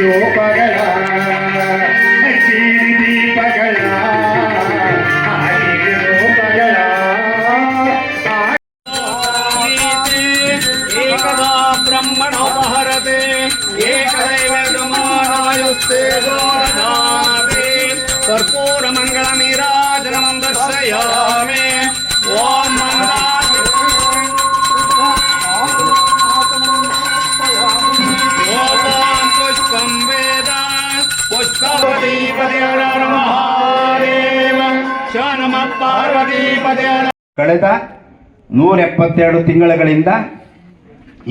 ರೂಪಗಳ ದೀಪಗಳ ರೂಪಗಳ ಏಕದಾ ಬ್ರಹ್ಮಣೋಪಹರತೆ ಏಕದೈವಮಾನಾಯುಸ್ತೆ ಕರ್ಪೂರ ಮಂಗಳ ನೀರಾಜನಂ ದರ್ಶಯಾಮಿ. ಓಂ ಪುಷ್ಪಂ ವೇದ ಪುಷ್ಪವತೀಪದೇ ಮಹಾದೇವ ಶನಮ ಪಾರ್ವತೀಪದೇ. ಕಳೆದ 172 ತಿಂಗಳುಗಳಿಂದ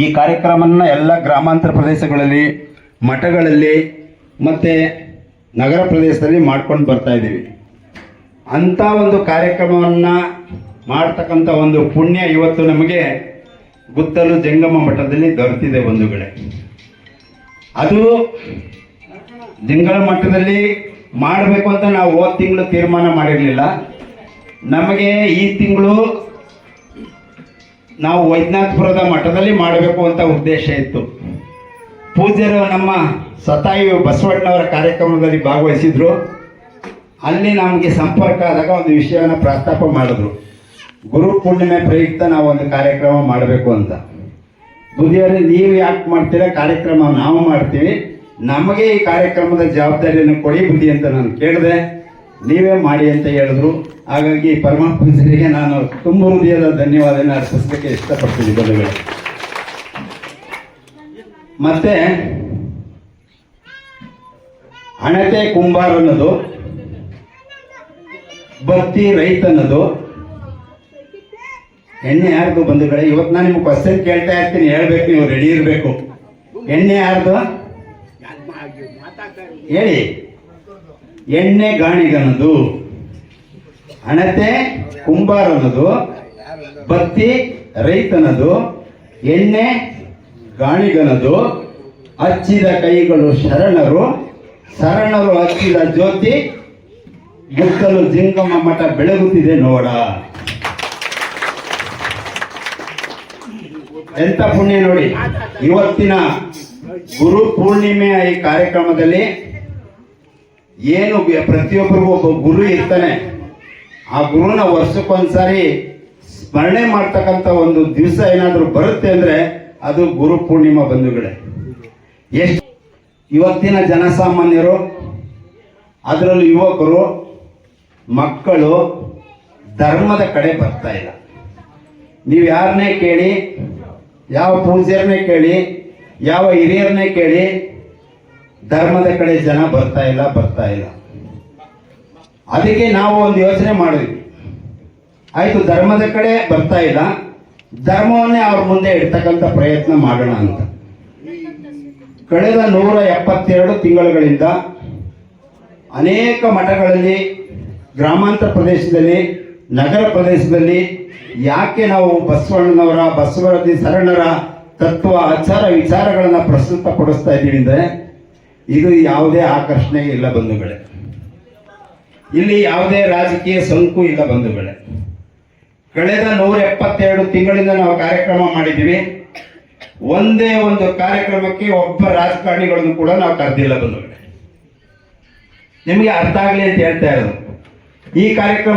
ಈ ಕಾರ್ಯಕ್ರಮವನ್ನು ಎಲ್ಲ ಗ್ರಾಮಾಂತರ ಪ್ರದೇಶಗಳಲ್ಲಿ, ಮಠಗಳಲ್ಲಿ ಮತ್ತು ನಗರ ಪ್ರದೇಶದಲ್ಲಿ ಮಾಡ್ಕೊಂಡು ಬರ್ತಾ ಇದ್ದೀವಿ. ಅಂಥ ಒಂದು ಕಾರ್ಯಕ್ರಮವನ್ನು ಮಾಡ್ತಕ್ಕಂಥ ಒಂದು ಪುಣ್ಯ ಇವತ್ತು ನಮಗೆ ಗುತ್ತಲು ಜಂಗಮ ಮಠದಲ್ಲಿ ದೊರೆತಿದೆ ಬಂಧುಗಳೇ. ಅದು ಜಂಗಮ ಮಠದಲ್ಲಿ ಮಾಡಬೇಕು ಅಂತ ನಾವು ಹೋದ ತಿಂಗಳು ತೀರ್ಮಾನ ಮಾಡಿರಲಿಲ್ಲ. ನಮಗೆ ಈ ತಿಂಗಳು ನಾವು ವೈದ್ಯನಾಥಪುರದ ಮಠದಲ್ಲಿ ಮಾಡಬೇಕು ಅಂತ ಉದ್ದೇಶ ಇತ್ತು. ಪೂಜ್ಯರು ನಮ್ಮ ಸತಾಯಿ ಬಸವಣ್ಣವರ ಕಾರ್ಯಕ್ರಮದಲ್ಲಿ ಭಾಗವಹಿಸಿದ್ರು. ಅಲ್ಲಿ ನಮಗೆ ಸಂಪರ್ಕ ಆದಾಗ ಒಂದು ವಿಷಯವನ್ನು ಪ್ರಸ್ತಾಪ ಮಾಡಿದ್ರು. ಗುರು ಪೂರ್ಣಿಮೆ ಪ್ರಯುಕ್ತ ನಾವು ಒಂದು ಕಾರ್ಯಕ್ರಮ ಮಾಡಬೇಕು ಅಂತ. ಬುದ್ಧಿಯವರೇ, ನೀವು ಯಾಕೆ ಮಾಡ್ತೀರಾ ಕಾರ್ಯಕ್ರಮ? ನಾವು ಮಾಡ್ತೀವಿ, ನಮಗೆ ಈ ಕಾರ್ಯಕ್ರಮದ ಜವಾಬ್ದಾರಿಯನ್ನು ಕೊಡಿ ಬುದ್ಧಿ ಅಂತ ನಾನು ಕೇಳಿದೆ. ನೀವೇ ಮಾಡಿ ಅಂತ ಹೇಳಿದ್ರು. ಹಾಗಾಗಿ ಪರಮ ಪೂಜ್ಯರಿಗೆ ನಾನು ತುಂಬ ಹೃದಯದ ಧನ್ಯವಾದನ ಅರ್ಪಿಸಲಿಕ್ಕೆ ಇಷ್ಟಪಡ್ತೀನಿ ಬಂಧುಗಳೇ. ಮತ್ತೆ ಹಣತೆ ಕುಂಬಾರ ಅನ್ನೋದು, ಬತ್ತಿ ರೈತ ಅನ್ನೋದು, ಎಣ್ಣೆ ಯಾರ್ದು ಬಂಧುಗಳೇ? ಇವತ್ತು ನಾನು ನಿಮ್ಗೆ ಕ್ವಶನ್ ಕೇಳ್ತಾ ಇರ್ತೀನಿ, ಹೇಳ್ಬೇಕು, ನೀವು ರೆಡಿ ಇರಬೇಕು. ಎಣ್ಣೆ ಯಾರ್ದು ಹೇಳಿ? ಎಣ್ಣೆ ಗಾಣಿಗನದು, ಹಣತೆ ಕುಂಬಾರ ಅನ್ನೋದು, ಬತ್ತಿ ರೈತನದು, ಎಣ್ಣೆ ಗಾಣಿಗನದು, ಹಚ್ಚಿದ ಕೈಗಳು ಶರಣರು, ಶರಣರು ಹಚ್ಚಿದ ಜ್ಯೋತಿ, ಗುತ್ತಲು ಜಂಗಮ ಮಠ ಬೆಳಗುತ್ತಿದೆ ನೋಡ. ಎಂತ ಪುಣ್ಯ ನೋಡಿ. ಇವತ್ತಿನ ಗುರು ಪೂರ್ಣಿಮೆಯ ಈ ಕಾರ್ಯಕ್ರಮದಲ್ಲಿ ಏನು ಪ್ರತಿಯೊಬ್ಬರಿಗೂ ಒಬ್ಬ ಗುರು ಇರ್ತಾನೆ. ಆ ಗುರುನ ವರ್ಷಕ್ಕೊಂದ್ಸಾರಿ ಸ್ಮರಣೆ ಮಾಡ್ತಕ್ಕಂಥ ಒಂದು ದಿವಸ ಏನಾದರೂ ಬರುತ್ತೆ ಅಂದರೆ ಅದು ಗುರು ಪೂರ್ಣಿಮಾ ಬಂಧುಗಳೇ. ಎಷ್ಟು ಇವತ್ತಿನ ಜನಸಾಮಾನ್ಯರು, ಅದರಲ್ಲೂ ಯುವಕರು, ಮಕ್ಕಳು ಧರ್ಮದ ಕಡೆ ಬರ್ತಾ ಇಲ್ಲ. ನೀವು ಯಾರನ್ನೇ ಕೇಳಿ, ಯಾವ ಪೂಜ್ಯರನ್ನೇ ಕೇಳಿ, ಯಾವ ಹಿರಿಯರನ್ನೇ ಕೇಳಿ, ಧರ್ಮದ ಕಡೆ ಜನ ಬರ್ತಾ ಇಲ್ಲ. ಅದಕ್ಕೆ ನಾವು ಒಂದು ಯೋಚನೆ ಮಾಡಿದ್ವಿ. ಆಯಿತು, ಧರ್ಮದ ಕಡೆ ಬರ್ತಾ ಇಲ್ಲ, ಧರ್ಮವನ್ನೇ ಅವ್ರ ಮುಂದೆ ಇಡ್ತಕ್ಕಂಥ ಪ್ರಯತ್ನ ಮಾಡೋಣ ಅಂತ. ಕಳೆದ 172 ತಿಂಗಳುಗಳಿಂದ ಅನೇಕ ಮಠಗಳಲ್ಲಿ, ಗ್ರಾಮಾಂತರ ಪ್ರದೇಶದಲ್ಲಿ, ನಗರ ಪ್ರದೇಶದಲ್ಲಿ ಯಾಕೆ ನಾವು ಬಸವಣ್ಣನವರ, ಬಸವರಾದಿ ಶರಣರ ತತ್ವ, ಆಚಾರ, ವಿಚಾರಗಳನ್ನು ಪ್ರಸ್ತುತಪಡಿಸ್ತಾ ಇದ್ದೀವಿ ಅಂದರೆ ಇದು ಯಾವುದೇ ಆಕರ್ಷಣೆ ಇಲ್ಲ ಬಂಧುಗಳೇ. ಇಲ್ಲಿ ಯಾವುದೇ ರಾಜಕೀಯ ಸಂಕು ಇಲ್ಲ ಬಂಧುಗಳೇ. ಕಳೆದ 172 ತಿಂಗಳಿಂದ ನಾವು ಕಾರ್ಯಕ್ರಮ ಮಾಡಿದ್ದೀವಿ. ಒಂದೇ ಒಂದು ಕಾರ್ಯಕ್ರಮಕ್ಕೆ ಒಬ್ಬ ರಾಜಕಾರಣಿಗಳನ್ನು ಕೂಡ ನಾವು ಕರೆದಿಲ್ಲ ಬಂಧುಗಳೇ. ನಿಮಗೆ ಅರ್ಥ ಆಗಲಿ ಅಂತ ಹೇಳ್ತಾ ಇರೋದು. ಈ ಕಾರ್ಯಕ್ರಮ